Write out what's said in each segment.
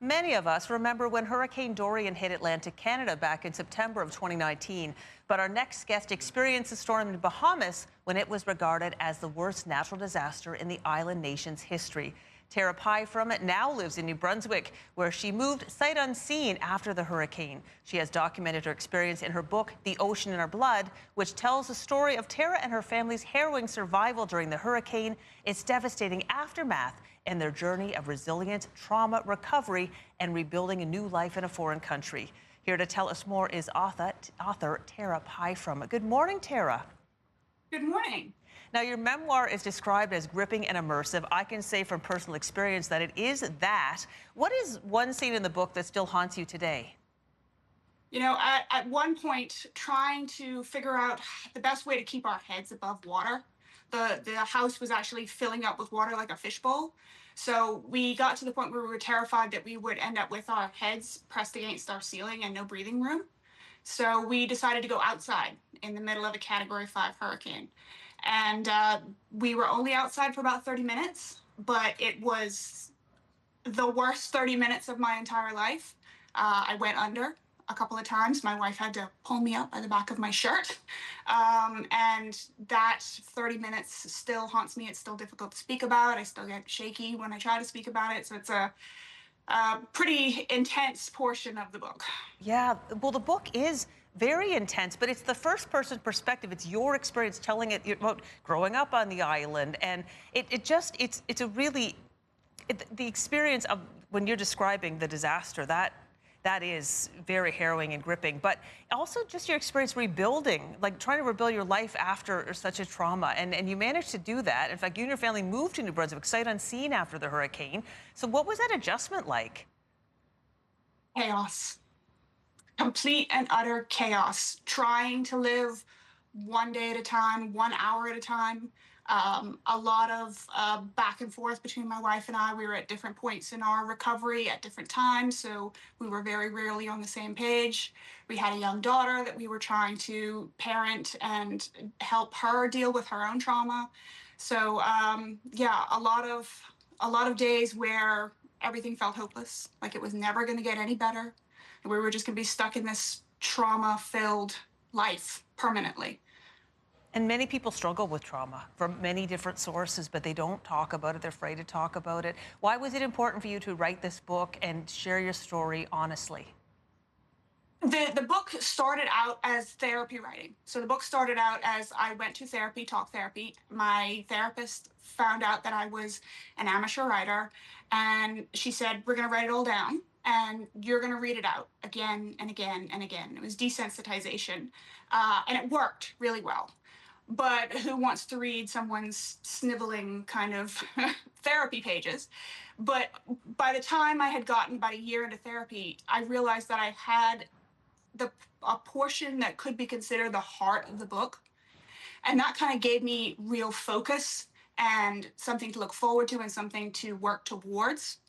Many of us remember when Hurricane Dorian hit Atlantic Canada back in September of 2019. But our next guest experienced the storm in Bahamas when it was regarded as the worst natural disaster in the island nation's history. Tara Pye from it now lives in New Brunswick, where she moved sight unseen after the hurricane. She has documented her experience in her book, The Ocean in Our Blood, which tells the story of Tara and her family's harrowing survival during the hurricane, its devastating aftermath, and their journey of resilience, trauma, recovery, and rebuilding a new life in a foreign country. Here to tell us more is author Tara Pye from it. Good morning, Tara. Good morning. Now, your memoir is described as gripping and immersive. I can say from personal experience that it is that. What is one scene in the book that still haunts you today? You know, at one point, trying to figure out the best way to keep our heads above water, the house was actually filling up with water like a fishbowl. So we got to the point where we were terrified that we would end up with our heads pressed against our ceiling and no breathing room. So we decided to go outside in the middle of a Category 5 hurricane. And we were only outside for about 30 minutes, but it was the worst 30 minutes of my entire life. I went under a couple of times. My wife had to pull me up by the back of my shirt. And that 30 minutes still haunts me. It's still difficult to speak about. I still get shaky when I try to speak about it. So it's a pretty intense portion of the book. Yeah, well, the book is very intense, but it's the first person perspective. It's your experience telling it about growing up on the island. And it's a really, the experience of when you're describing the disaster, that is very harrowing and gripping, but also just your experience rebuilding, like trying to rebuild your life after such a trauma. And you managed to do that. In fact, you and your family moved to New Brunswick sight unseen after the hurricane. So what was that adjustment like? Chaos. Complete and utter chaos. Trying to live one day at a time, 1 hour at a time. A lot of back and forth between my wife and I. We were at different points in our recovery at different times, so we were very rarely on the same page. We had a young daughter that we were trying to parent and help her deal with her own trauma. So yeah, a lot of days where everything felt hopeless, like it was never going to get any better, and we were just going to be stuck in this trauma-filled life permanently. And many people struggle with trauma from many different sources, but they don't talk about it. They're afraid to talk about it. Why was it important for you to write this book and share your story honestly? The book started out as therapy writing. So the book started out as I went to therapy, talk therapy. My therapist found out that I was an amateur writer, and she said, we're going to write it all down, and you're going to read it out again and again and again. It was desensitization, and it worked really well. But who wants to read someone's sniveling kind of therapy pages? But by the time I had gotten about a year into therapy, I realized that I had a portion that could be considered the heart of the book. And that kind of gave me real focus and something to look forward to and something to work towards.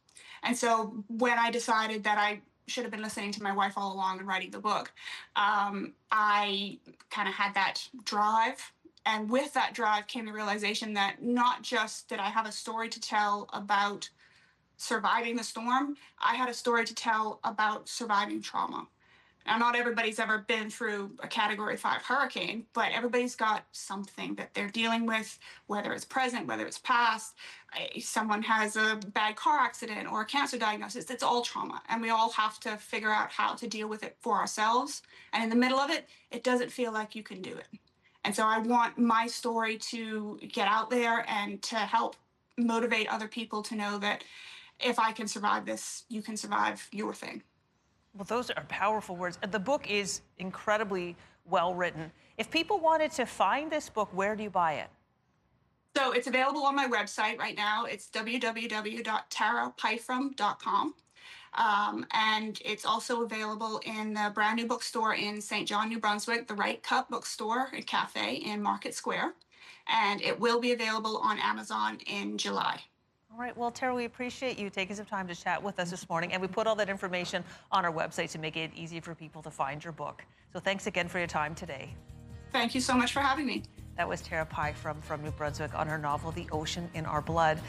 And so when I decided that I should have been listening to my wife all along and writing the book, I kind of had that drive. And with that drive came the realization that not just did I have a story to tell about surviving the storm, I had a story to tell about surviving trauma. Now, not everybody's ever been through a Category 5 hurricane, but everybody's got something that they're dealing with, whether it's present, whether it's past. Someone has a bad car accident or a cancer diagnosis. It's all trauma, and we all have to figure out how to deal with it for ourselves. And in the middle of it, it doesn't feel like you can do it. And so I want my story to get out there and to help motivate other people to know that if I can survive this, you can survive your thing. Well, those are powerful words. The book is incredibly well written. If people wanted to find this book, where do you buy it? So it's available on my website right now. It's www.tarapyefrom.com. And it's also available in the brand new bookstore in St. John, New Brunswick, the Right Cup Bookstore and Cafe in Market Square. And it will be available on Amazon in July. All right. Well, Tara, we appreciate you taking some time to chat with us this morning. And we put all that information on our website to make it easy for people to find your book. So thanks again for your time today. Thank you so much for having me. That was Tara Pye from New Brunswick on her novel, The Ocean in Our Blood.